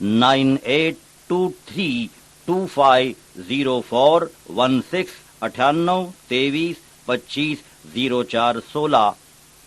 9823250416 9823250416।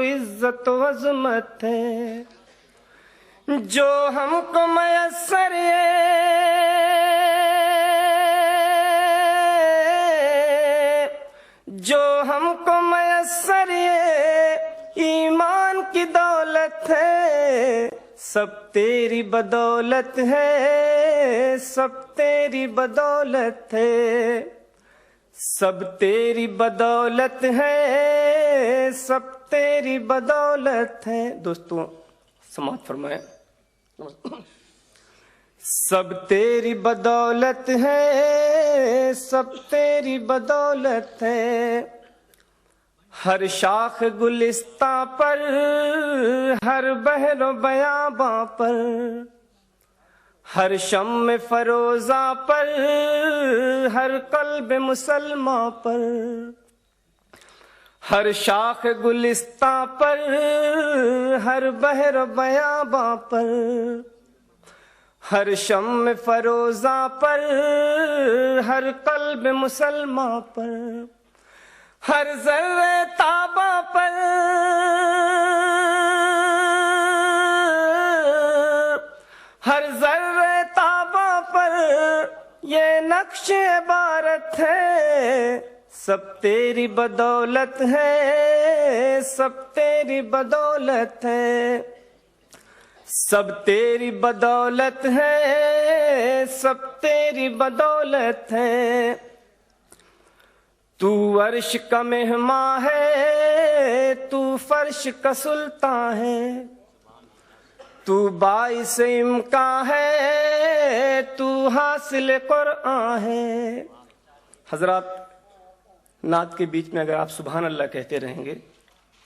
عزت و عظمت ہے جو ہم کو میسر جو ہم کو میسر ایمان کی دولت ہے سب تیری بدولت ہے سب تیری بدولت ہے سب تیری بدولت ہے سب تیری بدولت ہے. دوستوں سماعت فرمائیں. سب تیری بدولت ہے سب تیری بدولت ہے. ہر شاخ گلستاں پر ہر بحر و بیاباں پر ہر شم فروزہ پر ہر قلب مسلماں پر ہر شاخ گلستاں پر ہر بحر و بیاباں پر ہر شم فروزہ پر ہر قلب مسلماں پر ہر ذرے تابہ پر ہر ذرے تابہ پر یہ نقش عبارت ہے سب تیری بدولت ہے سب تیری بدولت ہے سب تیری بدولت ہے سب تیری بدولت ہے. تو عرش کا مہمان ہے تو فرش کا سلطان ہے تو باعث امکان ہے تو حاصل قرآن ہے. حضرات نعت کے بیچ میں اگر آپ سبحان اللہ کہتے رہیں گے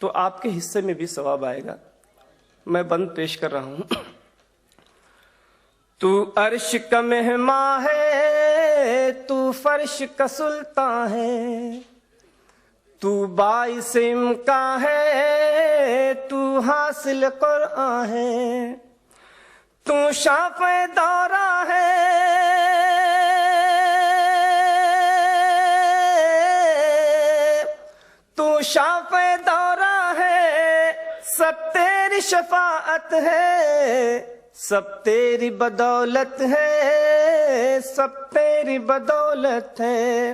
تو آپ کے حصے میں بھی ثواب آئے گا. میں بند پیش کر رہا ہوں. تو عرش کا مہمان ہے تو فرش کا سلطان ہے تو باعث امکان ہے تو حاصل قرآن ہے. تو شافع دورہ ہے تو شافع دورہ ہے سب تیری شفاعت ہے سب تیری بدولت ہے سب تیری بدولت ہے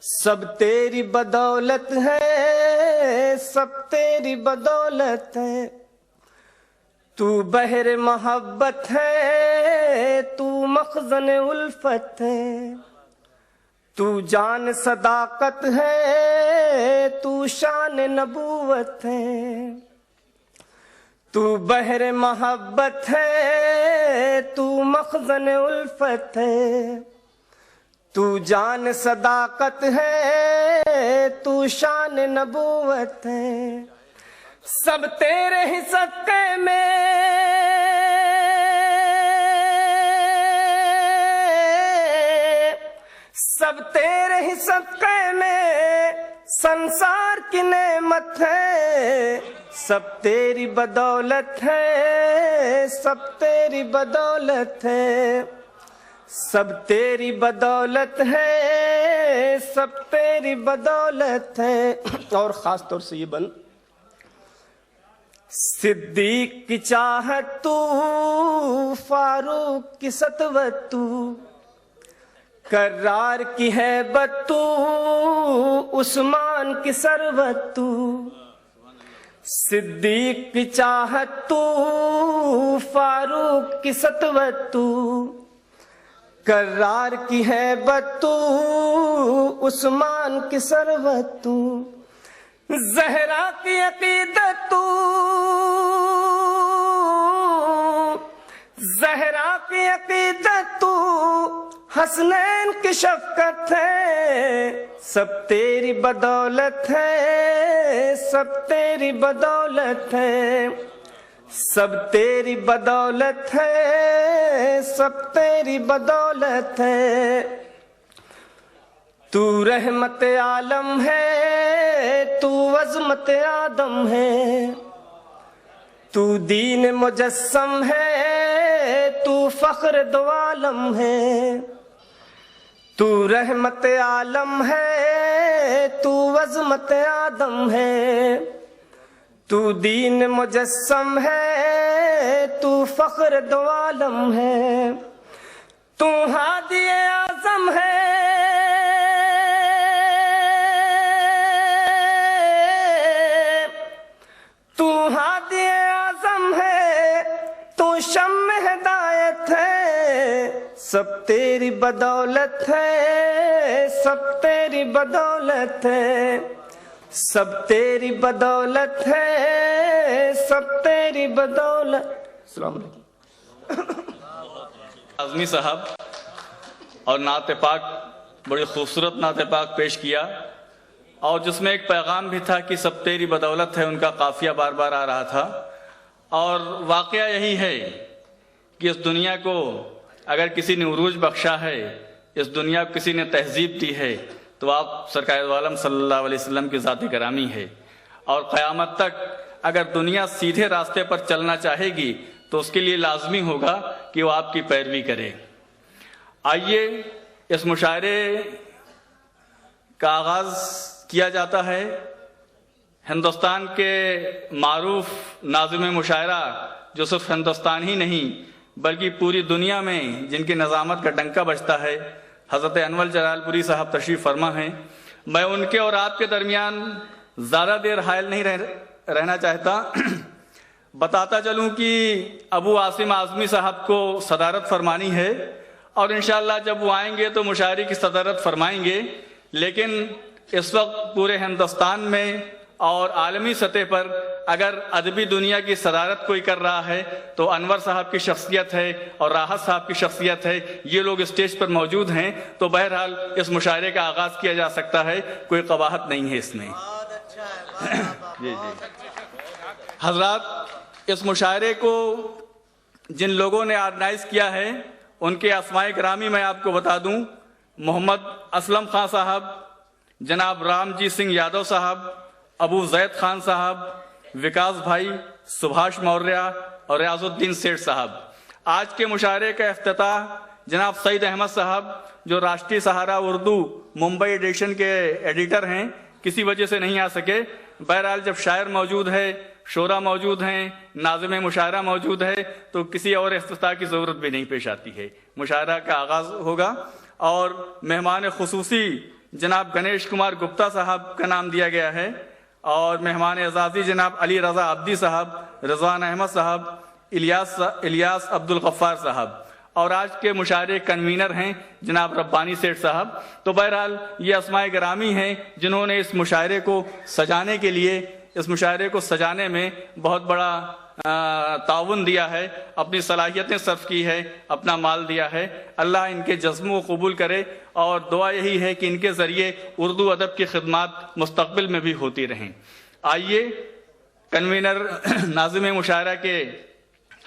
سب تیری بدولت ہے سب تیری بدولت ہے. تو بحر محبت ہے تو مخزن الفت ہے تو جان صداقت ہے تو شان نبوت ہے. تو بحر محبت ہے تو مخزن الفت ہے تو جان صداقت ہے تو شان نبوت ہے. سب تیرے ہی صدقے میں سب تیرے ہی صدقے میں سنسار کی نعمت ہے سب تیری بدولت ہے سب تیری بدولت ہے سب تیری بدولت ہے سب تیری بدولت ہے. اور خاص طور سے یہ بند صدیق کی چاہت تو فاروق کی سطوت تو کرار کی ہیبت تو عثمان کی ثروت تو صدیق کی چاہت تو فاروق کی سطوت تو کرار کی ہیبت تو عثمان کی ثروت تو زہرا کی عقیدت تو زہرا کی عقیدت تو حسنین کی شفقت ہے سب تیری بدولت ہے سب تیری بدولت ہے سب تیری بدولت ہے سب تیری بدولت ہے. تو رحمت عالم ہے تو عظمت آدم ہے تو دین مجسم ہے تو فخر دو عالم ہے. تو رحمت عالم ہے تو عظمت آدم ہے تو دین مجسم ہے، تو فخر دو عالم ہے، تو ہادی اعظم ہے، تو ہادی اعظم ہے، تو شمع ہدایت ہے، سب تیری بدولت ہے، سب تیری بدولت ہے، سب تیری بدولت ہے، سب تیری بدولت۔ السلام علیکم۔ اعظمی صاحب اور نعت پاک، بڑی خوبصورت نعت پاک پیش کیا، اور جس میں ایک پیغام بھی تھا کہ سب تیری بدولت ہے، ان کا قافیہ بار بار آ رہا تھا۔ اور واقعہ یہی ہے کہ اس دنیا کو اگر کسی نے عروج بخشا ہے، اس دنیا کو کسی نے تہذیب دی ہے، تو آپ سرکار دو عالم صلی اللہ علیہ وسلم کی ذات گرامی ہے۔ اور قیامت تک اگر دنیا سیدھے راستے پر چلنا چاہے گی تو اس کے لیے لازمی ہوگا کہ وہ آپ کی پیروی کرے۔ آئیے اس مشاعرے کا آغاز کیا جاتا ہے ہندوستان کے معروف ناظم مشاعرہ، جو صرف ہندوستان ہی نہیں بلکہ پوری دنیا میں جن کی نظامت کا ڈنکا بجتا ہے، حضرت انور جلال پوری صاحب تشریف فرما ہیں۔ میں ان کے اور آپ کے درمیان زیادہ دیر حائل نہیں رہنا چاہتا، بتاتا چلوں کہ ابو عاصم اعظمی صاحب کو صدارت فرمانی ہے، اور انشاءاللہ جب وہ آئیں گے تو مشاعرے کی صدارت فرمائیں گے۔ لیکن اس وقت پورے ہندوستان میں اور عالمی سطح پر اگر ادبی دنیا کی صدارت کوئی کر رہا ہے تو انور صاحب کی شخصیت ہے اور راحت صاحب کی شخصیت ہے، یہ لوگ اسٹیج پر موجود ہیں، تو بہرحال اس مشاعرے کا آغاز کیا جا سکتا ہے، کوئی قباحت نہیں ہے اس میں۔ جی حضرات، اس مشاعرے کو جن لوگوں نے آرگنائز کیا ہے ان کے اسماء گرامی میں آپ کو بتا دوں: محمد اسلم خان صاحب، جناب رام جی سنگھ یادو صاحب، ابو زید خان صاحب، وکاس بھائی، سبھاش موریہ اور ریاض الدین سیٹھ صاحب۔ آج کے مشاعرے کا افتتاح جناب سعید احمد صاحب، جو راشٹری سہارا اردو ممبئی ایڈیشن کے ایڈیٹر ہیں، کسی وجہ سے نہیں آ سکے۔ بہرحال جب شاعر موجود ہے، شعراء موجود ہیں، ناظم مشاعرہ موجود ہے، تو کسی اور افتتاح کی ضرورت بھی نہیں پیش آتی ہے۔ مشاعرہ کا آغاز ہوگا اور مہمان خصوصی جناب گنیش کمار گپتا صاحب کا نام دیا گیا ہے، اور مہمان اعزازی جناب علی رضا عبدی صاحب، رضوان احمد صاحب، الیاس عبد الغفار صاحب، اور آج کے مشاعرے کنوینر ہیں جناب ربانی سیٹھ صاحب۔ تو بہرحال یہ اسماء گرامی ہیں جنہوں نے اس مشاعرے کو سجانے کے لیے، اس مشاعرے کو سجانے میں بہت بڑا تعاون دیا ہے، اپنی صلاحیتیں صرف کی ہے، اپنا مال دیا ہے۔ اللہ ان کے جذبوں کو قبول کرے، اور دعا یہی ہے کہ ان کے ذریعے اردو ادب کی خدمات مستقبل میں بھی ہوتی رہیں۔ آئیے کنوینر ناظم مشاعرہ کے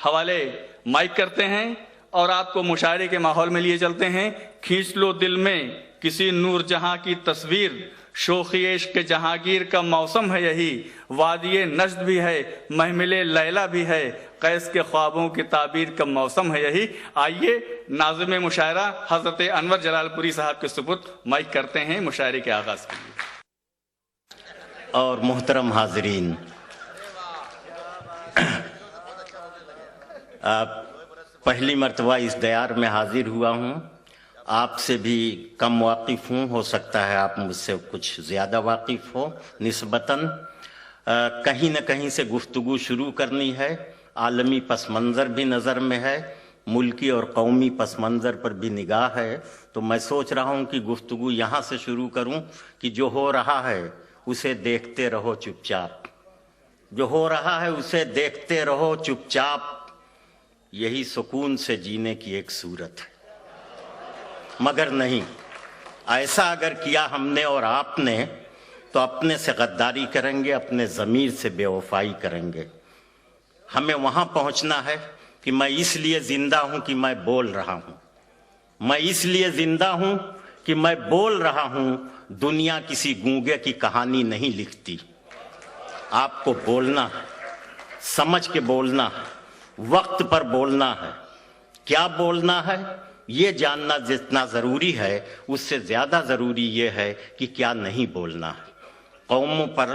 حوالے مائک کرتے ہیں اور آپ کو مشاعرے کے ماحول میں لیے چلتے ہیں۔ کھینچ لو دل میں کسی نور جہاں کی تصویر، شوخی عشق جہانگیر کا موسم ہے یہی، وادی نجد بھی ہے، محمل لیلا بھی ہے، قیس کے خوابوں کی تعبیر کا موسم ہے یہی۔ آئیے ناظم مشاعرہ حضرت انور جلال پوری صاحب کے سپرد مائک کرتے ہیں مشاعرے کے آغاز کے لیے۔ اور محترم حاضرین، پہلی مرتبہ اس دیار میں حاضر ہوا ہوں، آپ سے بھی کم واقف ہوں، ہو سکتا ہے آپ مجھ سے کچھ زیادہ واقف ہو نسبتاً۔ کہیں نہ کہیں سے گفتگو شروع کرنی ہے، عالمی پس منظر بھی نظر میں ہے، ملکی اور قومی پس منظر پر بھی نگاہ ہے، تو میں سوچ رہا ہوں کہ گفتگو یہاں سے شروع کروں کہ جو ہو رہا ہے اسے دیکھتے رہو چپ چاپ، جو ہو رہا ہے اسے دیکھتے رہو چپ چاپ، یہی سکون سے جینے کی ایک صورت ہے۔ مگر نہیں، ایسا اگر کیا ہم نے اور آپ نے تو اپنے سے غداری کریں گے، اپنے ضمیر سے بے وفائی کریں گے۔ ہمیں وہاں پہنچنا ہے کہ میں اس لیے زندہ ہوں کہ میں بول رہا ہوں، میں اس لیے زندہ ہوں کہ میں بول رہا ہوں۔ دنیا کسی گونگے کی کہانی نہیں لکھتی، آپ کو بولنا ہے، سمجھ کے بولنا ہے، وقت پر بولنا ہے۔ کیا بولنا ہے یہ جاننا جتنا ضروری ہے، اس سے زیادہ ضروری یہ ہے کہ کیا نہیں بولنا ہے۔ قوموں پر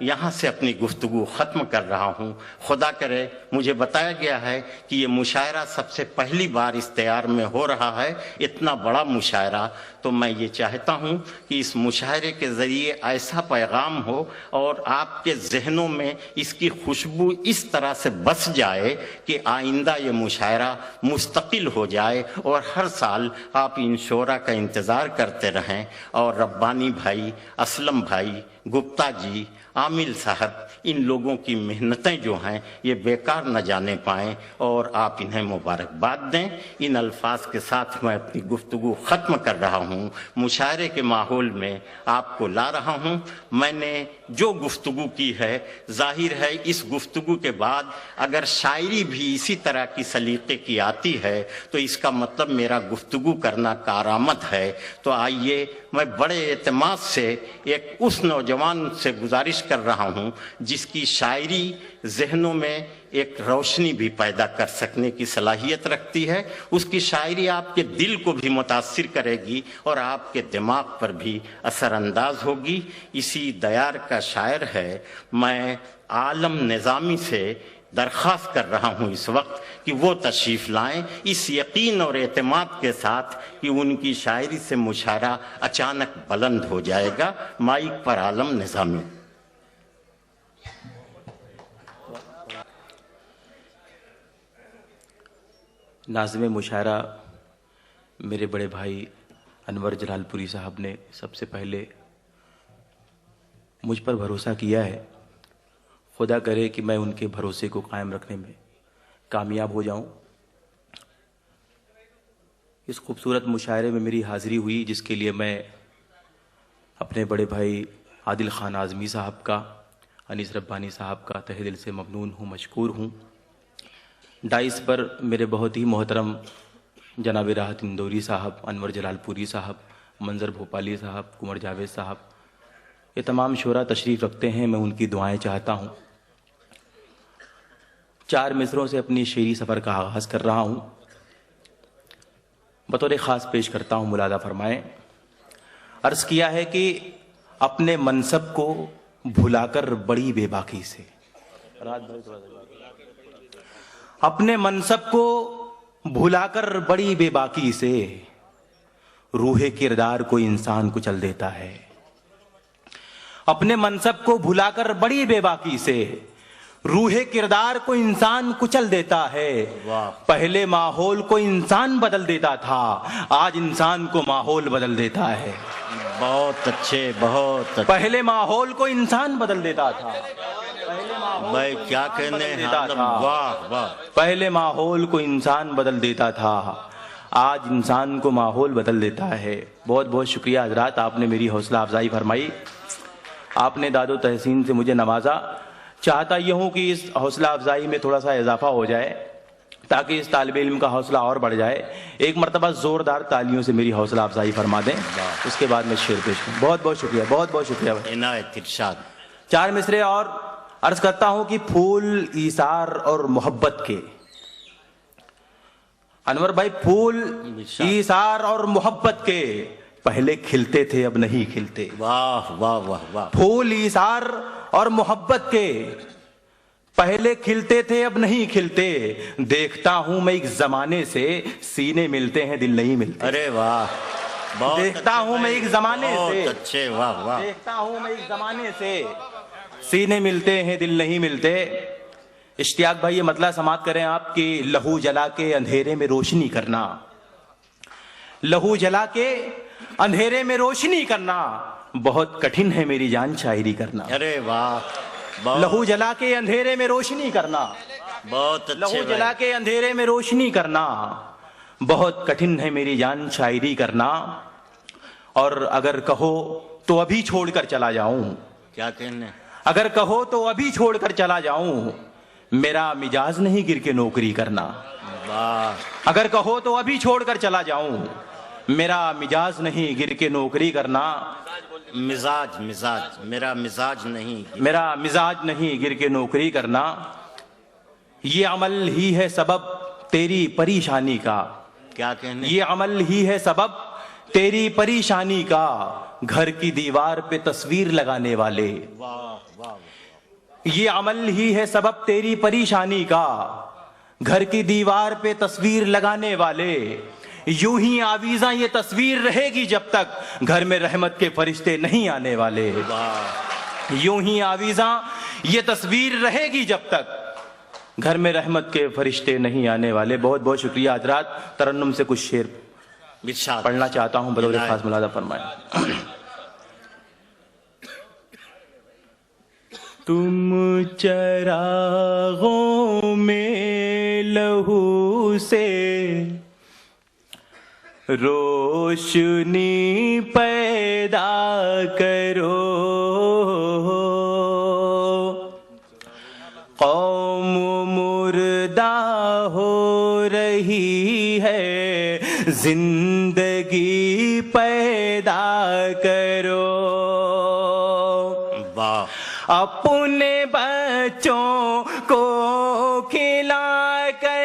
یہاں سے اپنی گفتگو ختم کر رہا ہوں۔ خدا کرے، مجھے بتایا گیا ہے کہ یہ مشاعرہ سب سے پہلی بار اس دیار میں ہو رہا ہے، اتنا بڑا مشاعرہ، تو میں یہ چاہتا ہوں کہ اس مشاعرے کے ذریعے ایسا پیغام ہو اور آپ کے ذہنوں میں اس کی خوشبو اس طرح سے بس جائے کہ آئندہ یہ مشاعرہ مستقل ہو جائے اور ہر سال آپ ان شعراء کا انتظار کرتے رہیں، اور ربانی بھائی، اسلم بھائی، گپتا جی، عامل صاحب، ان لوگوں کی محنتیں جو ہیں یہ بیکار نہ جانے پائیں، اور آپ انہیں مبارکباد دیں۔ ان الفاظ کے ساتھ میں اپنی گفتگو ختم کر رہا ہوں۔ مشاعرے کے ماحول میں آپ کو لا رہا ہوں۔ میں نے جو گفتگو کی ہے، ظاہر ہے اس گفتگو کے بعد اگر شاعری بھی اسی طرح کی سلیقے کی آتی ہے تو اس کا مطلب میرا گفتگو کرنا کارآمد ہے۔ تو آئیے، میں بڑے اعتماد سے ایک اس نوجوان سے گزارش کر رہا ہوں جس کی شاعری ذہنوں میں ایک روشنی بھی پیدا کر سکنے کی صلاحیت رکھتی ہے، اس کی شاعری آپ کے دل کو بھی متاثر کرے گی اور آپ کے دماغ پر بھی اثر انداز ہوگی۔ اسی دیار کا شاعر ہے۔ میں عالم نظامی سے درخواست کر رہا ہوں اس وقت کہ وہ تشریف لائیں، اس یقین اور اعتماد کے ساتھ کہ ان کی شاعری سے مشاعرہ اچانک بلند ہو جائے گا۔ مائک پر عالم نظامی۔ ناظم مشاعرہ میرے بڑے بھائی انور جلال پوری صاحب نے سب سے پہلے مجھ پر بھروسہ کیا ہے۔ خدا کرے کہ میں ان کے بھروسے کو قائم رکھنے میں کامیاب ہو جاؤں۔ اس خوبصورت مشاعرے میں میری حاضری ہوئی، جس کے لیے میں اپنے بڑے بھائی عادل خان اعظمی صاحب کا، انیس ربانی صاحب کا تہہ دل سے ممنون ہوں، مشکور ہوں۔ ڈائس پر میرے بہت ہی محترم جناب راحت اندوری صاحب، انور جلال پوری صاحب، منظر بھوپالی صاحب، کنور جاوید صاحب، یہ تمام شعراء تشریف رکھتے ہیں۔ میں ان کی دعائیں چاہتا ہوں۔ 4 مصروں سے اپنی شعری سفر کا آغاز کر رہا ہوں، بطور خاص پیش کرتا ہوں، ملاحظہ فرمائیں۔ عرض کیا ہے کہ اپنے منصب کو بھلا کر بڑی بے باکی سے، اپنے منصب کو بھلا کر بڑی بے باکی سے روح کردار کو انسان کچل دیتا ہے۔ اپنے منصب کو بھلا کر بڑی بے باکی سے روح کردار کو انسان کچل دیتا ہے۔ پہلے ماحول کو انسان بدل دیتا تھا، آج انسان کو ماحول بدل دیتا ہے۔ بہت اچھے، بہت اچھے۔ پہلے ماحول کو انسان بدل دیتا تھا، بھائی کیا کہنے ہیں، واہ واہ۔ پہلے ماحول کو انسان بدل دیتا تھا، آج انسان کو ماحول بدل دیتا ہے۔ بہت بہت شکریہ حضرات، آپ نے میری حوصلہ افزائی فرمائی، آپ نے داد و تحسین سے مجھے نوازا۔ چاہتا یہ ہوں کہ اس حوصلہ افزائی میں تھوڑا سا اضافہ ہو جائے تاکہ اس طالب علم کا حوصلہ اور بڑھ جائے۔ ایک مرتبہ زوردار تالیوں سے میری حوصلہ افزائی فرما دیں، اس کے بعد میں شعر پیش کروں۔ بہت بہت شکریہ، بہت بہت شکریہ۔ عنایت، ارشاد۔ 4 مصرے اور عرض کرتا ہوں کہ پھول ایثار اور محبت کے، انور بھائی، پھول ایثار اور محبت کے پہلے کھلتے تھے اب نہیں کھلتے۔ واہ واہ واہ واہ۔ پھول ایثار اور محبت کے پہلے کھلتے تھے اب نہیں کھلتے، دیکھتا ہوں میں ایک زمانے سے سینے ملتے ہیں دل نہیں ملتے۔ ارے واہ، بہت دیکھتا ہوں میں ایک زمانے سے، بہت اچھے، واہ واہ۔ دیکھتا ہوں میں ایک زمانے سے سینے ملتے ہیں دل نہیں ملتے۔ اشتیاق بھائی یہ مطلع سماعت کریں آپ کی، لہو جلا کے اندھیرے میں روشنی کرنا، لہو جلا کے اندھیرے میں روشنی کرنا بہت کٹھن ہے میری جان شاعری کرنا۔ ارے واہ، لہو جلا کے اندھیرے میں روشنی کرنا، بہت اچھے لہو جلا کے اندھیرے میں روشنی کرنا بہت کٹھن ہے میری جان شاعری کرنا، اور اگر کہو تو ابھی چھوڑ کر چلا جاؤں، کیا کہنے، اگر کہو تو ابھی چھوڑ کر چلا جاؤں، میرا مزاج نہیں گر کے نوکری کرنا۔ اگر کہو تو ابھی چھوڑ کر چلا جاؤں، میرا مزاج نہیں گر کے نوکری کرنا۔ مزاج، مزاج، میرا مزاج نہیں، میرا مزاج نہیں گر کے نوکری کرنا، یہ عمل ہی ہے سبب تیری پریشانی کا، کیا کہنے، یہ عمل ہی ہے سبب تیری پریشانی کا گھر کی دیوار پہ تصویر لگانے والے. یہ عمل ہی ہے سبب تیری پریشانی کا گھر کی دیوار پہ تصویر لگانے والے. یوں ہی آویزاں یہ تصویر رہے گی جب تک گھر میں رحمت کے فرشتے نہیں آنے والے. یوں ہی آویزاں یہ تصویر رہے گی جب تک گھر میں رحمت کے فرشتے نہیں آنے والے. بہت بہت شکریہ حضرات. ترنم سے کچھ شعر پڑھنا چاہتا ہوں، بطور خاص ملاحظہ فرمائیں. تم چراغوں میں لہو سے روشنی پیدا کرو، قوم مردہ ہو رہی ہے زندگی پیدا کرو. اپنے بچوں کو کھلا کر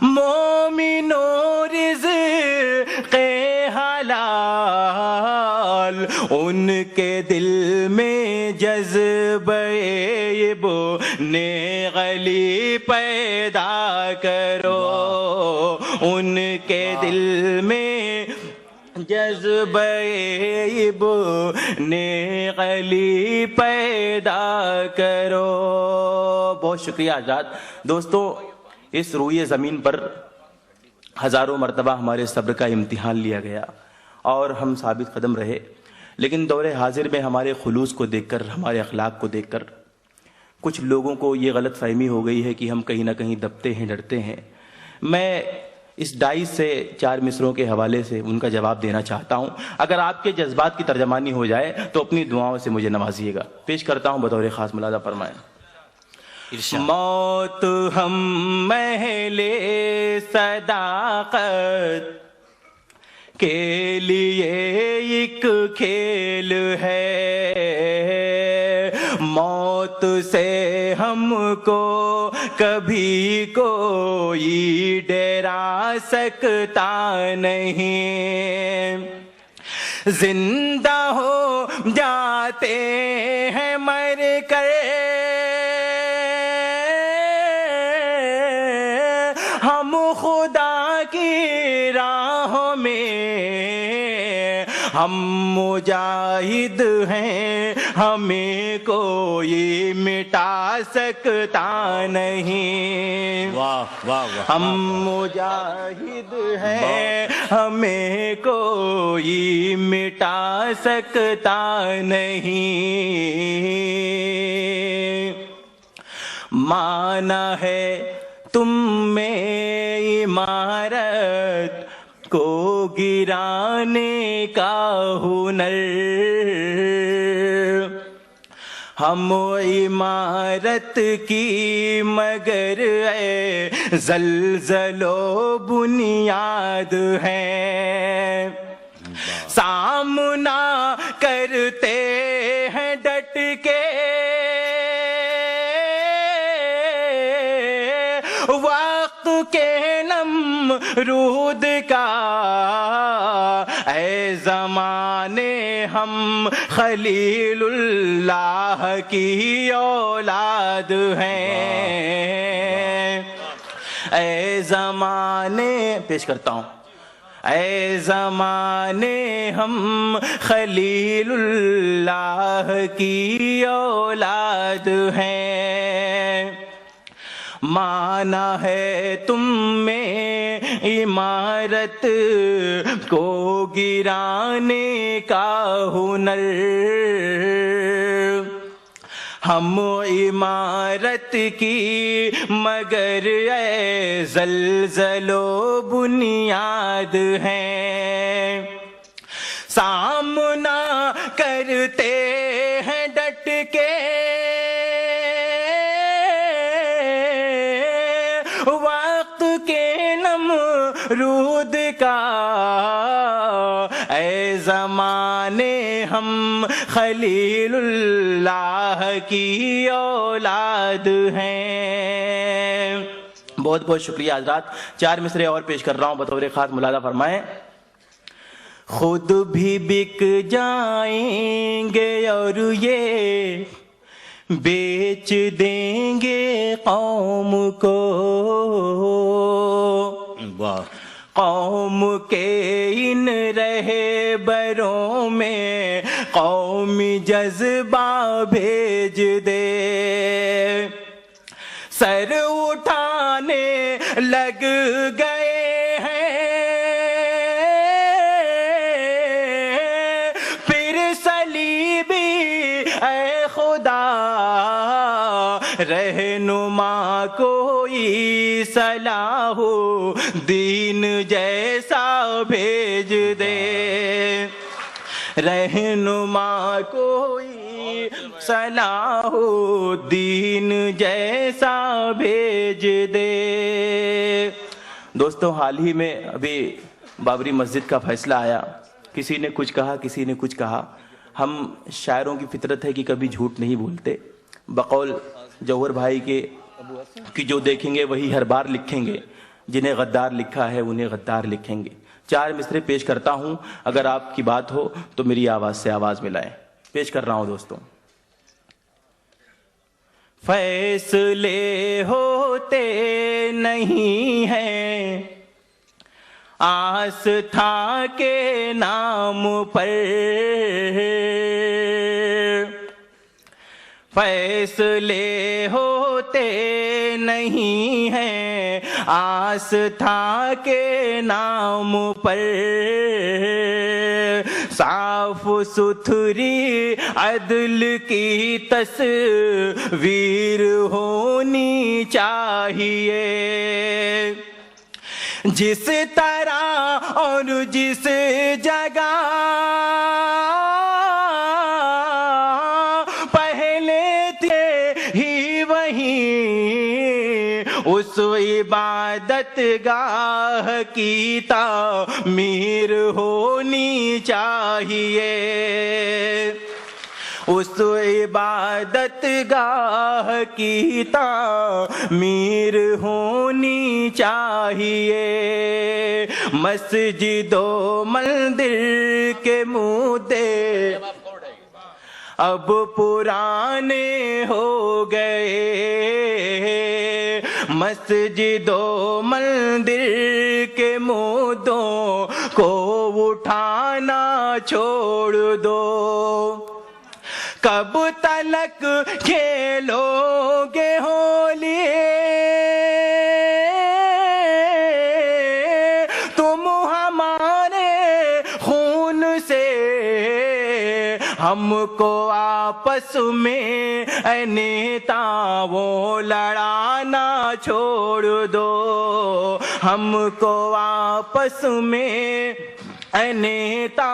مومنوں رزق حلال ان کے دل میں جذبہ ابن غلی پیدا کرو. ان کے دل میں جذبہ ابن غلی پیدا کرو. بہت شکریہ حضرات. دوستو، اس روئے زمین پر ہزاروں مرتبہ ہمارے صبر کا امتحان لیا گیا اور ہم ثابت قدم رہے، لیکن دور حاضر میں ہمارے خلوص کو دیکھ کر، ہمارے اخلاق کو دیکھ کر کچھ لوگوں کو یہ غلط فہمی ہو گئی ہے کہ ہم کہیں نہ کہیں دبتے ہیں، ڈرتے ہیں. میں اس ڈائز سے 4 مصروں کے حوالے سے ان کا جواب دینا چاہتا ہوں. اگر آپ کے جذبات کی ترجمانی ہو جائے تو اپنی دعاؤں سے مجھے نوازیے گا. پیش کرتا ہوں، بطور خاص ملاحظہ فرمائیں. موت ہم محل صداقت کے لیے ایک کھیل ہے، موت سے ہم کو کبھی کوئی ڈرا سکتا نہیں. زندہ ہو جاتے ہیں مر کر، ہم خدا کی راہوں میں، ہم مجاہد ہیں، ہمیں کوئی مٹا سکتا نہیں. ہم مجاہد ہیں، ہمیں کوئی مٹا سکتا نہیں. مانا ہے تم میں عمارت کو گرانے کا ہنر، ہم عمارت کی مگر اے زلزل و بنیاد ہیں. سامنا کرتے ہیں ڈٹ کے وقت کے نمرود کا، اے زمانے ہم خلیل اللہ کی اولاد ہیں. اے زمانے، پیش کرتا ہوں، اے زمانے ہم خلیل اللہ کی اولاد ہیں. مانا ہے تم میں عمارت کو گرانے کا ہنر، ہم عمارت کی مگر اے زلزل و بنیاد ہیں. سامنا کرتے ہیں ڈٹ کے وقت کے نمرود کا، اے زمانے ہم خلیل اللہ کی اولاد ہیں. بہت بہت شکریہ حضرات. 4 مصرے اور پیش کر رہا ہوں بطور خاص ملاحظہ فرمائیں. خود بھی بک جائیں گے اور یہ بیچ دیں گے قوم کو. واہ. قوم کے ان رہبروں میں قومی جذبہ بھیج دے. سر اٹھانے لگ گئے ہیں پھر صلیبی اے خدا رہنما کوئی صلاح دین جیسا بھیج دے. رہنما کوئی صلاح دین جیسا بھیج دے. دوستوں حال ہی میں ابھی بابری مسجد کا فیصلہ آیا. کسی نے کچھ کہا, کسی نے کچھ کہا. ہم شاعروں کی فطرت ہے کہ کبھی جھوٹ نہیں بولتے. بقول جوہر بھائی کے کہ جو دیکھیں گے وہی ہر بار لکھیں گے, جنہیں غدار لکھا ہے انہیں غدار لکھیں گے. 4 مصرے پیش کرتا ہوں, اگر آپ کی بات ہو تو میری آواز سے آواز ملائیں. پیش کر رہا ہوں دوستوں. فیصلے ہوتے نہیں ہیں آستھا کے نام پر, فیصلے ہوتے نہیں ہیں آستھا کے نام پر. صاف ستھری عدل کی تصویر ہونی چاہیے. جس طرح اور جس جگہ پہلے تھے ہی وہیں اس عبادت گاہ کی تعمیر ہونی چاہیے. اس عبادت گاہ کی تعمیر ہونی چاہیے. مسجد و مندر کے مدعے اب پرانے ہو گئے. مسجد و مندر کے مدعوں کو اٹھانا چھوڑ دو. کب تلک کھیلو گے ہولی تم ہمارے خون سے, ہم کو آپس میں اے نیتاؤں لڑانا چھوڑ دو. ہم کو آپس میں اے نیتا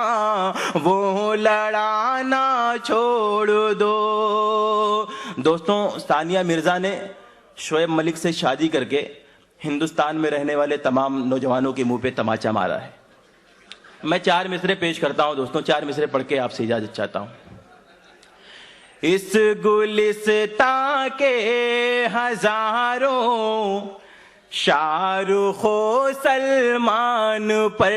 وہ لڑانا چھوڑ دو. دوستوں ثانیہ مرزا نے شعیب ملک سے شادی کر کے ہندوستان میں رہنے والے تمام نوجوانوں کے منہ پہ تماچا مارا ہے. میں 4 مصرے پیش کرتا ہوں دوستوں. 4 مصرے پڑھ کے آپ سے اجازت چاہتا ہوں. اس گلستاں کے ہزاروں شاہ رخ و سلمان پر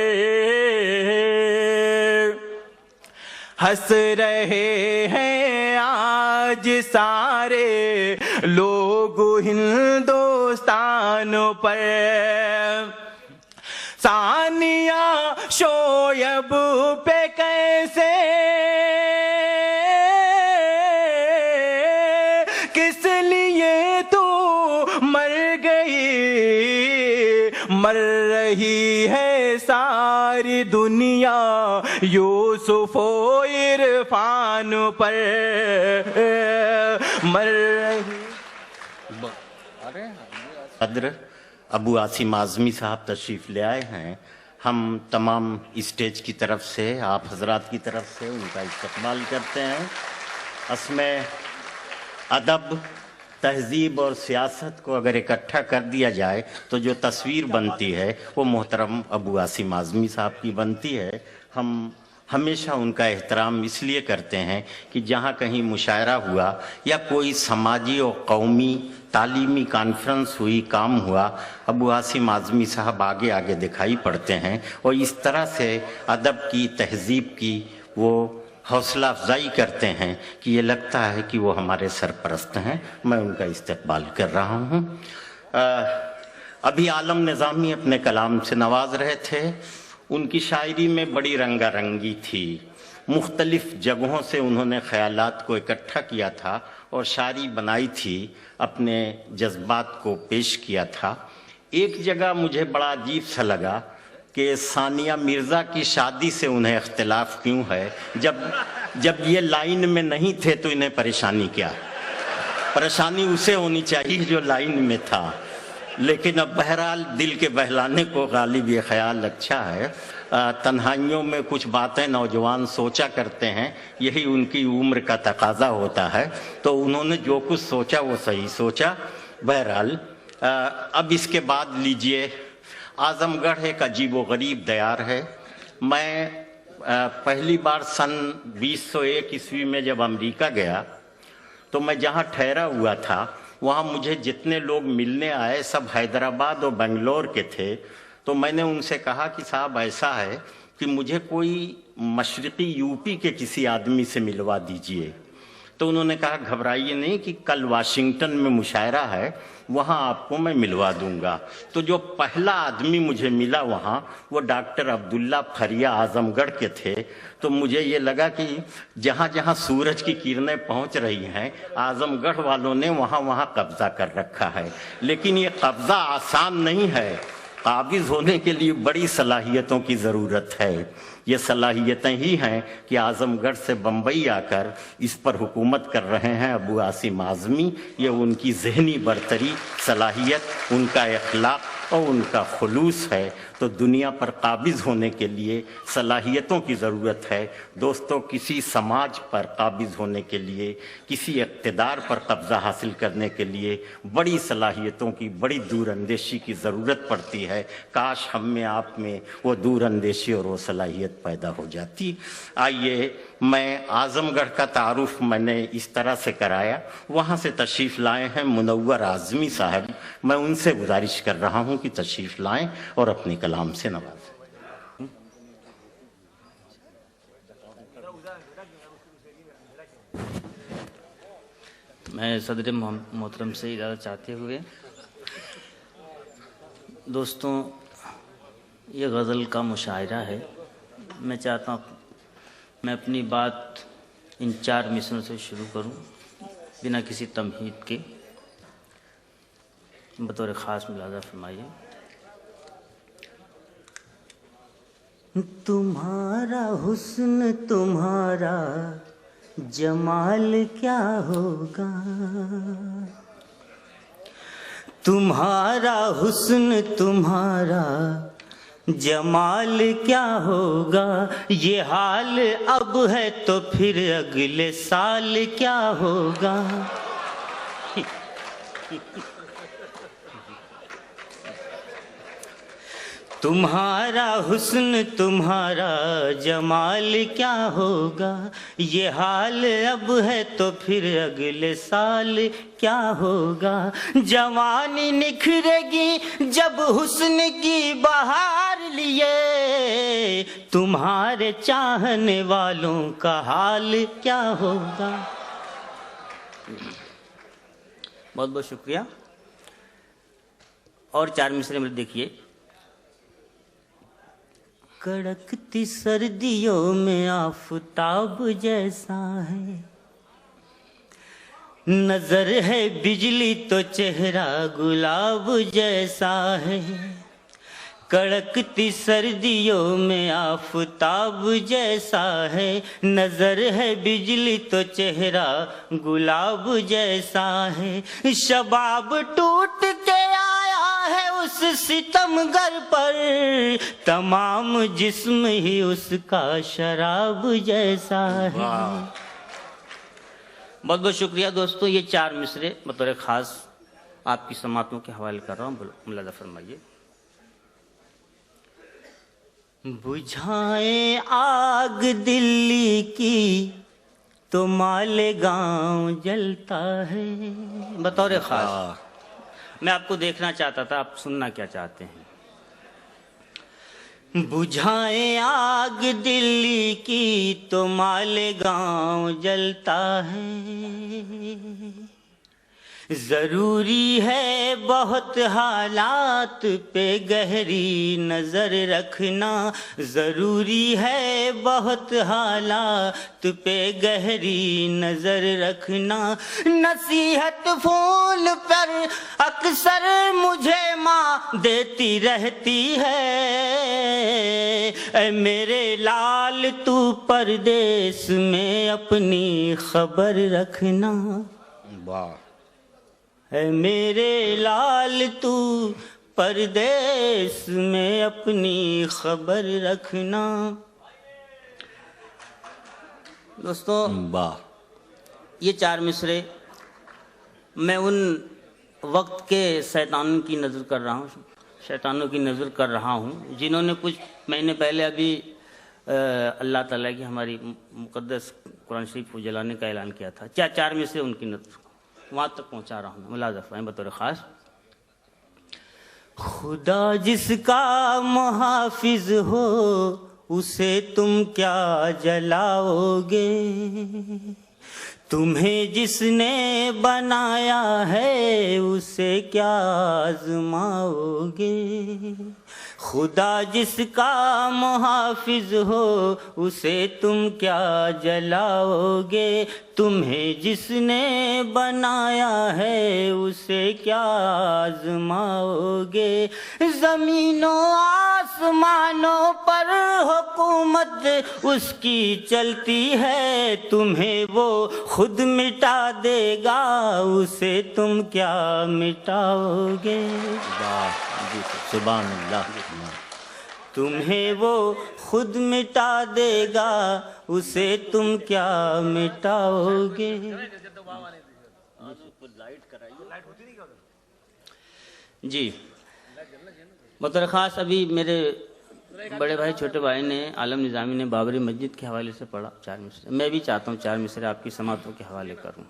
ہنس رہے ہیں آج سارے لوگ ہندوستان پر. ثانیہ شعیب پہ کیسے کس لیے تو مر گئی, مر رہی ہے ساری دنیا یوسف و عرفان پر, مر رہی. صدر ابو عاصم اعظمی صاحب تشریف لے آئے ہیں. ہم تمام اسٹیج کی طرف سے, آپ حضرات کی طرف سے ان کا استقبال کرتے ہیں. اس میں ادب, تہذیب اور سیاست کو اگر اکٹھا کر دیا جائے تو جو تصویر بنتی ہے وہ محترم ابو عاصم اعظمی صاحب کی بنتی ہے. ہم ہمیشہ ان کا احترام اس لیے کرتے ہیں کہ جہاں کہیں مشاعرہ ہوا یا کوئی سماجی اور قومی تعلیمی کانفرنس ہوئی، کام ہوا، ابو عاصم اعظمی صاحب آگے آگے دکھائی پڑتے ہیں اور اس طرح سے ادب کی، تہذیب کی وہ حوصلہ افزائی کرتے ہیں کہ یہ لگتا ہے کہ وہ ہمارے سرپرست ہیں۔ میں ان کا استقبال کر رہا ہوں۔ ابھی عالم نظامی اپنے کلام سے نواز رہے تھے۔ ان کی شاعری میں بڑی رنگا رنگی تھی، مختلف جگہوں سے انہوں نے خیالات کو اکٹھا کیا تھا اور شاعری بنائی تھی، اپنے جذبات کو پیش کیا تھا۔ ایک جگہ مجھے بڑا عجیب سا لگا کہ ثانیہ مرزا کی شادی سے انہیں اختلاف کیوں ہے، جب یہ لائن میں نہیں تھے تو انہیں پریشانی کیا؟ پریشانی اسے ہونی چاہیے جو لائن میں تھا۔ لیکن اب بہرحال دل کے بہلانے کو غالب یہ خیال اچھا ہے۔ تنہائیوں میں کچھ باتیں نوجوان سوچا کرتے ہیں، یہی ان کی عمر کا تقاضا ہوتا ہے، تو انہوں نے جو کچھ سوچا وہ صحیح سوچا۔ بہرحال اب اس کے بعد لیجئے، اعظم گڑھ ایک عجیب و غریب دیار ہے۔ میں پہلی بار سن 2001 عیسوی میں جب امریکہ گیا تو میں جہاں ٹھہرا ہوا تھا وہاں مجھے جتنے لوگ ملنے آئے سب حیدرآباد اور بنگلور کے تھے۔ تو میں نے ان سے کہا کہ صاحب ایسا ہے کہ مجھے کوئی مشرقی یو پی کے کسی آدمی سے ملوا دیجئے۔ تو انہوں نے کہا گھبرائیے نہیں کہ کل واشنگٹن میں مشاعرہ ہے، وہاں آپ کو میں ملوا دوں گا۔ تو جو پہلا آدمی مجھے ملا وہاں وہ ڈاکٹر عبداللہ پھریا اعظم گڑھ کے تھے۔ تو مجھے یہ لگا کہ جہاں جہاں سورج کی کرنیں پہنچ رہی ہیں اعظم گڑھ والوں نے وہاں قبضہ کر رکھا ہے۔ لیکن یہ قبضہ آسان نہیں ہے، قابض ہونے کے لیے بڑی صلاحیتوں کی ضرورت ہے۔ یہ صلاحیتیں ہی ہیں کہ اعظم گڑھ سے بمبئی آ کر اس پر حکومت کر رہے ہیں ابو عاصم اعظمی۔ یہ ان کی ذہنی برتری، صلاحیت، ان کا اخلاق اور ان کا خلوص ہے۔ تو دنیا پر قابض ہونے کے لیے صلاحیتوں کی ضرورت ہے۔ دوستو، کسی سماج پر قابض ہونے کے لیے، کسی اقتدار پر قبضہ حاصل کرنے کے لیے بڑی صلاحیتوں کی، بڑی دور اندیشی کی ضرورت پڑتی ہے۔ کاش ہم میں، آپ میں وہ دور اندیشی اور وہ صلاحیت پیدا ہو جاتی۔ آئیے، میں اعظم گڑھ کا تعارف میں نے اس طرح سے کرایا۔ وہاں سے تشریف لائے ہیں منور اعظمی صاحب، میں ان سے گزارش کر رہا ہوں کہ تشریف لائیں اور اپنے کلام سے نوازیں۔ میں صدر محترم سے اجازت چاہتے ہوئے، دوستوں، یہ غزل کا مشاعرہ ہے۔ میں چاہتا ہوں میں اپنی بات ان 4 مصروں سے شروع کروں بنا کسی تمہید کے۔ بطور خاص ملاحظہ فرمائیے۔ تمہارا حسن، تمہارا جمال کیا ہوگا، تمہارا حسن، تمہارا جمال کیا ہوگا، یہ حال اب ہے تو پھر اگلے سال کیا ہوگا۔ تمہارا حسن، تمہارا جمال کیا ہوگا، یہ حال اب ہے تو پھر اگلے سال کیا ہوگا۔ جوانی نکھرے گی جب حسن کی بہار لیے، تمہارے چاہنے والوں کا حال کیا ہوگا۔ بہت بہت شکریہ۔ اور 4 مصرے میں دیکھیے۔ کڑکتی سردیوں میں آفتاب جیسا ہے، نظر ہے بجلی تو چہرہ گلاب جیسا ہے۔ کڑکتی سردیوں میں آفتاب جیسا ہے، نظر ہے بجلی تو چہرہ گلاب جیسا ہے۔ شباب ٹوٹ کے آیا ہے اس ستم گر پر، تمام جسم ہی اس کا شراب جیسا ہے۔ بہت بہت شکریہ دوستو۔ یہ 4 مصرے بطور خاص آپ کی سماعتوں کے حوالے کر رہا ہوں، ملاحظہ فرمائیے۔ بجھائیں آگ دلی کی تو مالیگاؤں جلتا ہے. بطور خاص میں آپ کو دیکھنا چاہتا تھا، آپ سننا کیا چاہتے ہیں. بجھائیں آگ دلی کی تو مالیگاؤں جلتا ہے. ضروری ہے بہت حالات پہ گہری نظر رکھنا. ضروری ہے بہت حالات پہ گہری نظر رکھنا. نصیحت فون پر اکثر مجھے ماں دیتی رہتی ہے. اے میرے لال تو پردیس میں اپنی خبر رکھنا. واہ. اے میرے لال تو پردیس میں اپنی خبر رکھنا. دوستو واہ. یہ 4 مصرے میں ان وقت کے شیطانوں کی نظر کر رہا ہوں جنہوں نے کچھ مہینے پہلے ابھی اللہ تعالیٰ کی ہماری مقدس قرآن شریف کو جلانے کا اعلان کیا تھا. 4 مصرے ان کی نظر وہاں تک پہنچا رہا ہوں. ملاحظہ فرمائیں بطور خاص. خدا جس کا محافظ ہو اسے تم کیا جلاؤ گے. تمہیں جس نے بنایا ہے اسے کیا آزماؤ گے. خدا جس کا محافظ ہو اسے تم کیا جلاؤ گے. تمہیں جس نے بنایا ہے اسے کیا آزماؤ گے. زمینوں آسمانوں پر حکومت اس کی چلتی ہے. تمہیں وہ خود مٹا دے گا اسے تم کیا مٹاؤ گے. سبحان اللہ. تمہیں وہ خود مٹا دے گا اسے تم کیا مٹاؤ گے. جی بطور خاص ابھی میرے بڑے بھائی چھوٹے بھائی نے عالم نظامی نے بابری مسجد کے حوالے سے پڑھا 4 مصرے. میں بھی چاہتا ہوں 4 مصرے آپ کی سماعتوں کے حوالے کروں.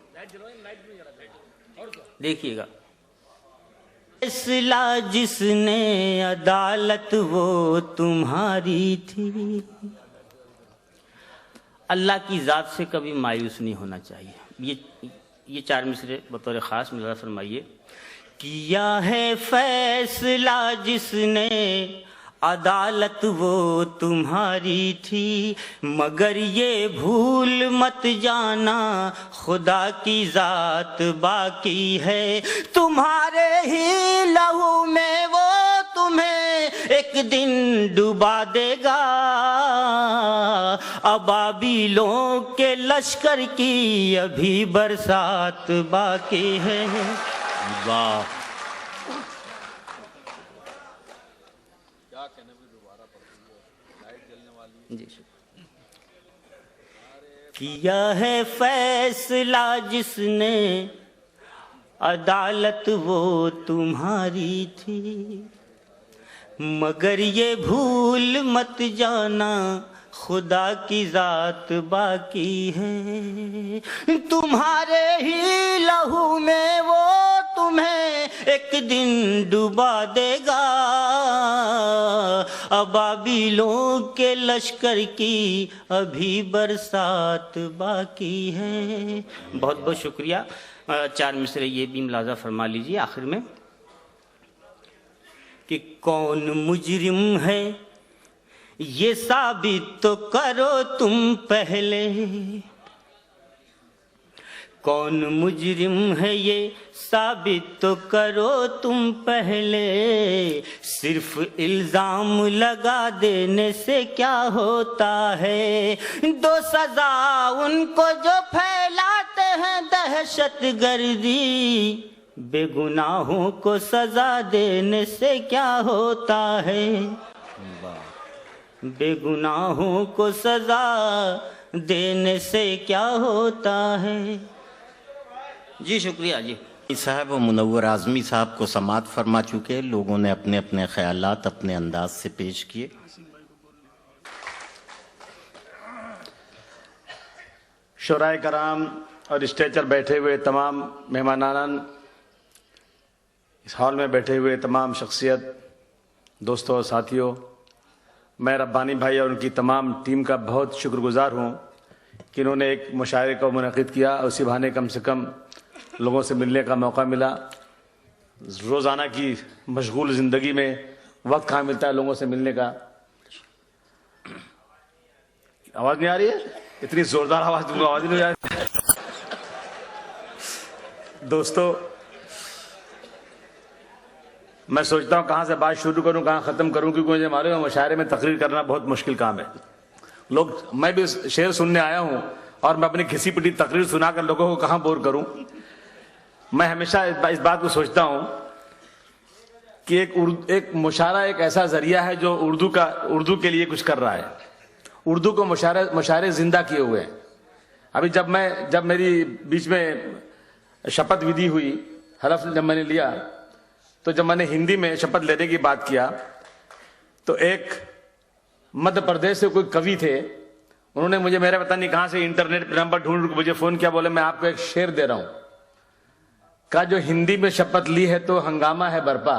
دیکھیے گا. فیصلہ جس نے عدالت وہ تمہاری تھی. اللہ کی ذات سے کبھی مایوس نہیں ہونا چاہیے. یہ 4 مصرے بطور خاص ملاحظہ فرمائیے. کیا ہے فیصلہ جس نے عدالت وہ تمہاری تھی. مگر یہ بھول مت جانا خدا کی ذات باقی ہے. تمہارے ہی لہو میں وہ تمہیں ایک دن ڈبا دے گا. ابابیلوں کے لشکر کی ابھی برسات باقی ہے. واہ. جی کیا ہے فیصلہ جس نے عدالت وہ تمہاری تھی. مگر یہ بھول مت جانا خدا کی ذات باقی ہے. تمہارے ہی لہو میں وہ تمہیں ایک دن ڈبا دے گا. ابابیلوں کے لشکر کی ابھی برسات باقی ہے. بہت بہت شکریہ. 4 مصرے یہ بھی ملاحظہ فرما لیجیے آخر میں کہ کون مجرم ہے یہ ثابت تو کرو تم پہلے. کون مجرم ہے یہ ثابت تو کرو تم پہلے. صرف الزام لگا دینے سے کیا ہوتا ہے. 2 سزا ان کو جو پھیلاتے ہیں دہشت گردی. بے گناہوں کو سزا دینے سے کیا ہوتا ہے. بے گناہوں کو سزا دینے سے کیا ہوتا ہے. جی شکریہ. جی صاحب و منور اعظمی صاحب کو سماعت فرما چکے. لوگوں نے اپنے اپنے خیالات اپنے انداز سے پیش کیے. شورائے کرام اور اسٹیج پر بیٹھے ہوئے تمام مہمانان، اس ہال میں بیٹھے ہوئے تمام شخصیت، دوستوں اور ساتھیوں، میں ربانی بھائی اور ان کی تمام ٹیم کا بہت شکر گزار ہوں کہ انہوں نے ایک مشاعرے کو منعقد کیا اور اسی بہانے کم سے کم لوگوں سے ملنے کا موقع ملا۔ روزانہ کی مشغول زندگی میں وقت کہاں ملتا ہے لوگوں سے ملنے کا۔ آواز نہیں آ رہی ہے؟ اتنی زوردار آواز دوں گا، آواز نہیں آ رہی۔ دوستو، میں سوچتا ہوں کہاں سے بات شروع کروں کہاں ختم کروں، کیونکہ مجھے ہمارے مشاعرے میں تقریر کرنا بہت مشکل کام ہے۔ میں بھی شعر سننے آیا ہوں اور میں اپنی گھسی پٹی تقریر سنا کر لوگوں کو کہاں بور کروں۔ میں ہمیشہ اس بات کو سوچتا ہوں کہ ایک مشاعرہ ایک ایسا ذریعہ ہے جو اردو کے لیے کچھ کر رہا ہے، اردو کو مشاعرے زندہ کیے ہوئے ہیں۔ ابھی جب میری بیچ میں شپت ودھی ہوئی، حلف جب میں نے لیا، تو جب میں نے ہندی میں شپت لینے کی بات کیا تو ایک مدھیہ پردیش سے کوئی کوی تھے، انہوں نے مجھے میرے پتہ نہیں کہاں سے انٹرنیٹ پہ نمبر ڈھونڈ مجھے فون کیا، بولے میں آپ کو ایک شعر دے رہا ہوں۔ کہا جو ہندی میں شپت لی ہے تو ہنگامہ ہے برپا،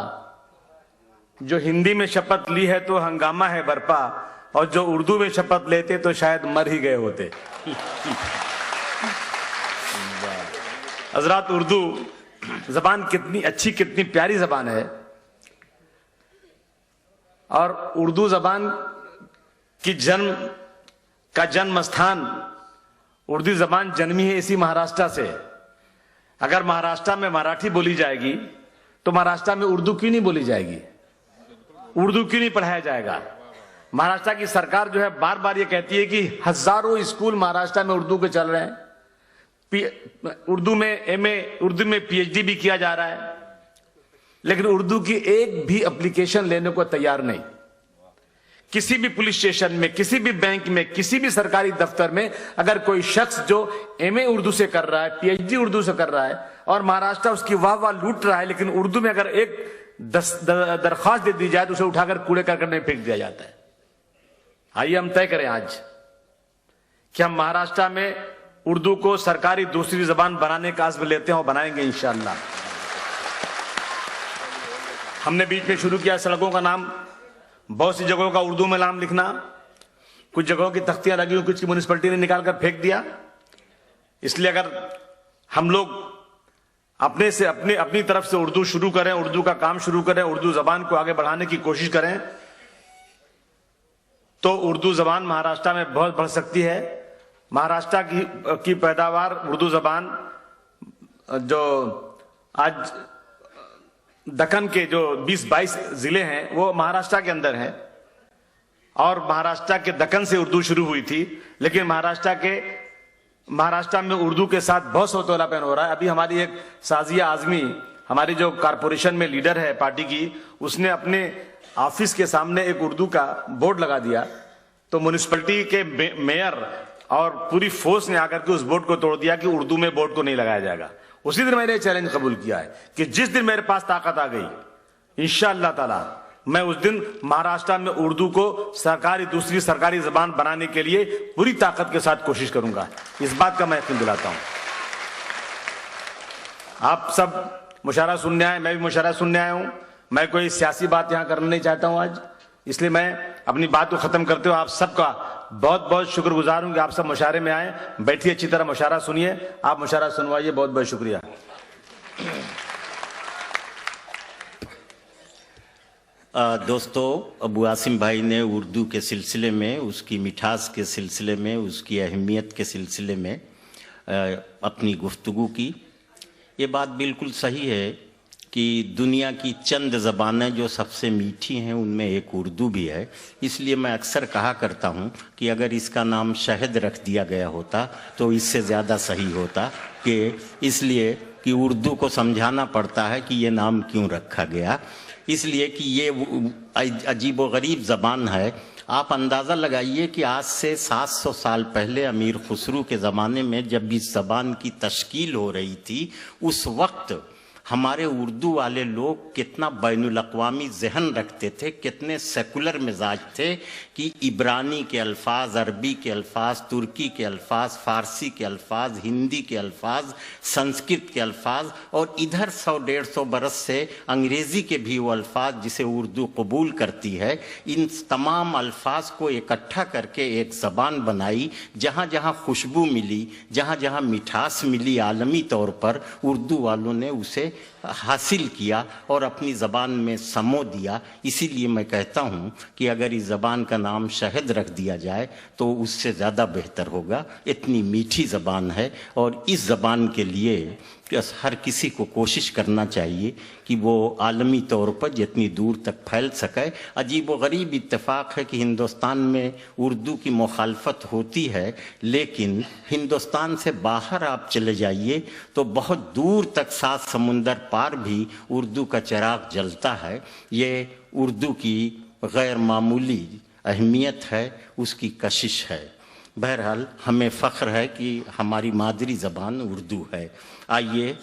جو ہندی میں شپت لی ہے تو ہنگامہ ہے برپا، اور جو اردو میں شپت لیتے تو شاید مر ہی گئے ہوتے۔ حضرات، اردو زبان کتنی اچھی کتنی پیاری زبان ہے، اور اردو زبان کی جنم استھان اردو زبان جنمی ہے اسی مہاراشٹر سے۔ اگر مہاراشٹر میں مراٹھی بولی جائے گی تو مہاراشٹر میں اردو کیوں نہیں بولی جائے گی، اردو کیوں نہیں پڑھایا جائے گا؟ مہاراشٹر کی سرکار جو ہے بار بار یہ کہتی ہے کہ ہزاروں اسکول مہاراشٹر میں اردو کے چل رہے ہیں، اردو میں ایم اے، اردو میں پی ایچ ڈی بھی کیا جا رہا ہے، لیکن اردو کی ایک بھی اپلیکیشن لینے کو تیار نہیں۔ کسی بھی پولیس اسٹیشن میں، کسی بھی بینک میں، کسی بھی سرکاری دفتر میں اگر کوئی شخص جو ایم اے اردو سے کر رہا ہے، پی ایچ ڈی اردو سے کر رہا ہے، اور مہاراشٹر اس کی واہ لوٹ رہا ہے، لیکن اردو میں اگر ایک درخواست دے دی جائے تو اسے اٹھا کر کوڑے کرکٹ میں پھینک دیا جاتا ہے۔ آئیے ہم طے کریں آج کہ ہم مہاراشٹر میں اردو کو سرکاری دوسری زبان بنانے کا عزم لیتے ہیں اور بنائیں گے انشاءاللہ۔ ہم نے بیچ میں شروع کیا سڑکوں کا نام، بہت سی جگہوں کا اردو میں نام لکھنا، کچھ جگہوں کی تختیاں لگی ہوئی، کچھ کی میونسپلٹی نے نکال کر پھینک دیا۔ اس لیے اگر ہم لوگ اپنی طرف سے اردو شروع کریں، اردو کا کام شروع کریں، اردو زبان کو آگے بڑھانے کی کوشش کریں تو اردو زبان مہاراشٹر میں بہت بڑھ سکتی ہے۔ مہاراشٹر کی پیداوار اردو زبان جو آج دکن کے جو 20-22 ضلع ہیں وہ مہاراشٹر کے اندر ہیں، اور مہاراشٹر کے دکن سے اردو شروع ہوئی تھی، لیکن مہاراشٹر میں اردو کے ساتھ بہت سوتولا پن ہو رہا ہے۔ ابھی ہماری ایک سازیہ اعظمی، ہماری جو کارپوریشن میں لیڈر ہے پارٹی کی، اس نے اپنے آفس کے سامنے ایک اردو کا بورڈ لگا دیا، تو میونسپلٹی کے میئر اور پوری فورس نے آ کر کے اس بورڈ کو توڑ دیا کہ اردو میں بورڈ کو نہیں لگایا جائے گا۔ اسی دن میں نے چیلنج قبول کیا ہے کہ جس دن میرے پاس طاقت آ گئی انشاءاللہ تعالی میں اس دن مہاراشٹر میں اردو کو دوسری سرکاری زبان بنانے کے لیے پوری طاقت کے ساتھ کوشش کروں گا۔ اس بات کا میں یقین دلاتا ہوں۔ آپ سب مشاعرہ سننے آئے، میں بھی مشاعرہ سننے آیا ہوں۔ میں کوئی سیاسی بات یہاں کرنا نہیں چاہتا ہوں آج، اس لیے میں اپنی بات کو ختم کرتے ہوئے آپ سب کا بہت بہت شکر گزار ہوں کہ آپ سب مشاعرے میں آئیں، بیٹھیے، اچھی طرح مشاعرہ سنیے، آپ مشاعرہ سنوائیے۔ بہت بہت شکریہ۔ دوستو، ابو عاصم بھائی نے اردو کے سلسلے میں، اس کی مٹھاس کے سلسلے میں، اس کی اہمیت کے سلسلے میں اپنی گفتگو کی۔ یہ بات بالکل صحیح ہے کہ دنیا کی چند زبانیں جو سب سے میٹھی ہیں ان میں ایک اردو بھی ہے۔ اس لیے میں اکثر کہا کرتا ہوں کہ اگر اس کا نام شہد رکھ دیا گیا ہوتا تو اس سے زیادہ صحیح ہوتا، کہ اس لیے کہ اردو کو سمجھانا پڑتا ہے کہ یہ نام کیوں رکھا گیا، اس لیے کہ یہ عجیب و غریب زبان ہے۔ آپ اندازہ لگائیے کہ آج سے 700 سال پہلے امیر خسرو کے زمانے میں جب اس زبان کی تشکیل ہو رہی تھی، اس وقت ہمارے اردو والے لوگ کتنا بین الاقوامی ذہن رکھتے تھے، کتنے سیکولر مزاج تھے کہ عبرانی کے الفاظ، عربی کے الفاظ، ترکی کے الفاظ، فارسی کے الفاظ، ہندی کے الفاظ، سنسکرت کے الفاظ، اور ادھر 100-150 برس سے انگریزی کے بھی وہ الفاظ جسے اردو قبول کرتی ہے، ان تمام الفاظ کو اکٹھا کر کے ایک زبان بنائی. جہاں جہاں خوشبو ملی، جہاں جہاں مٹھاس ملی عالمی طور پر، اردو والوں نے اسے حاصل کیا اور اپنی زبان میں سمو دیا. اسی لیے میں کہتا ہوں کہ اگر اس زبان کا نام شہد رکھ دیا جائے تو اس سے زیادہ بہتر ہوگا. اتنی میٹھی زبان ہے، اور اس زبان کے لیے ہر کسی کو کوشش کرنا چاہیے کہ وہ عالمی طور پر جتنی دور تک پھیل سکے. عجیب و غریب اتفاق ہے کہ ہندوستان میں اردو کی مخالفت ہوتی ہے، لیکن ہندوستان سے باہر آپ چلے جائیے تو بہت دور تک 7 سمندر پار بھی اردو کا چراغ جلتا ہے. یہ اردو کی غیر معمولی اہمیت ہے، اس کی کشش ہے. بہرحال ہمیں فخر ہے کہ ہماری مادری زبان اردو ہے. آئیے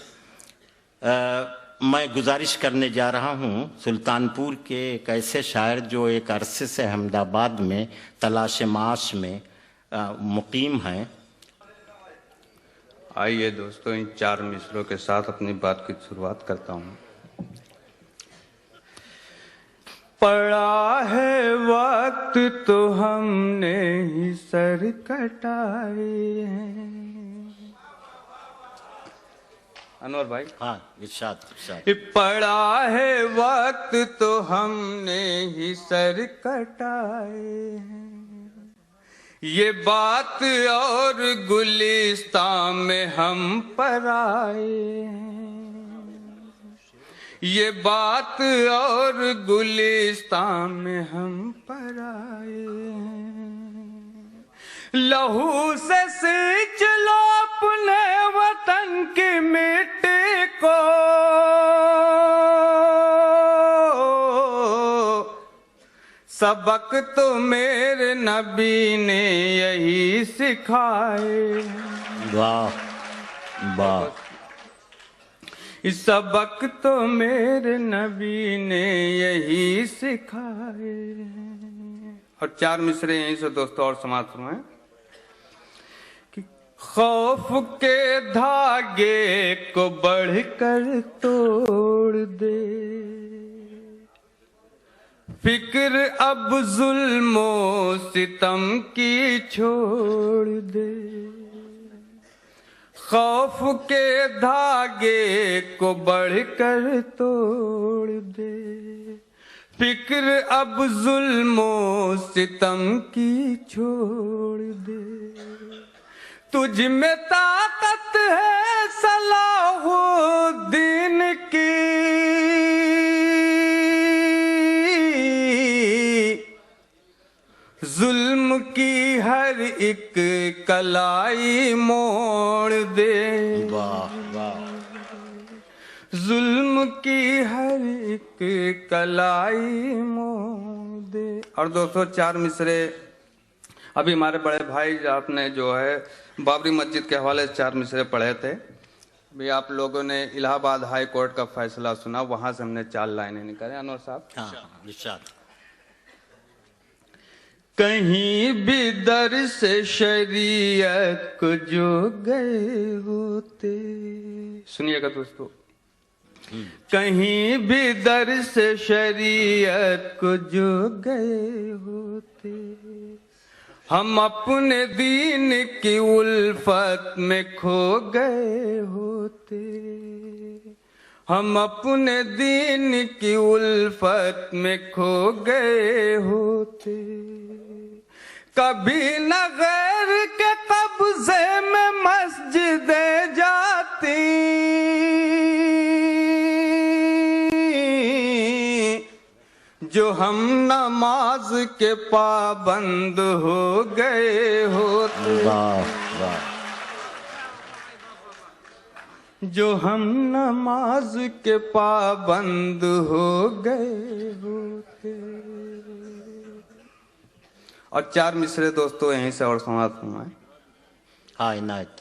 میں گزارش کرنے جا رہا ہوں سلطان پور کے ایک ایسے شاعر جو ایک عرصے سے احمد آباد میں تلاش معاش میں مقیم ہیں. آئیے دوستو ان 4 مصروں کے ساتھ اپنی بات کی شروعات کرتا ہوں. پڑا ہے وقت تو ہم نے ہی سر کٹائے ہیں. انور بھائی. ہاں ارشاد. پڑا ہے وقت تو ہم نے ہی سر کٹائے ہیں. یہ بات اور گلستان میں ہم پر آئے ہیں. یہ بات اور گلستان میں ہم پر آئے ہیں. لہو سے سینچ لو اپنے وطن کی مٹی کو، سبق تو میرے نبی نے یہی سکھائے. واہ واہ. سبق تو میرے نبی نے یہی سکھائے. اور 4 مصرے یہیں سے دوستو اور سماعت فرمائیں. خوف کے دھاگے کو بڑھ کر توڑ دے، فکر اب ظلم و ستم کی چھوڑ دے. خوف کے دھاگے کو بڑھ کر توڑ دے، فکر اب ظلم و ستم کی چھوڑ دے. تجھ میں طاقت ہے صلاح الدین کی، ظلم کی ہر ایک کلائی موڑ دے. ظلم کی ہر ایک کلائی موڑ دے. اور دوستو 4 مصرے ابھی ہمارے بڑے بھائی آپ نے جو ہے بابری مسجد کے حوالے سے 4 مصرے پڑھے تھے. بھی آپ لوگوں نے الہ آباد ہائی کورٹ کا فیصلہ سنا، وہاں سے ہم نے 4 لائنیں نکالے. انور صاحب. کہیں بھی در سے شریعت کو جو گئے ہوتے، سنیے گا دوستو، کہیں بھی در سے شریعت کو جو گئے ہوتے، ہم اپنے دین کی الفت میں کھو گئے ہوتے. ہم اپنے دین کی الفت میں کھو گئے ہوتے. کبھی نہ غیر کے قبضے میں مسجدیں جاتی، جو ہم نماز کے پابند ہو گئے ہوتے. جو ہم نماز کے پابند ہو گئے ہوتے. اور 4 مصرے دوستو یہیں سے اور سماعت فرمائیں. ہاں عنایت.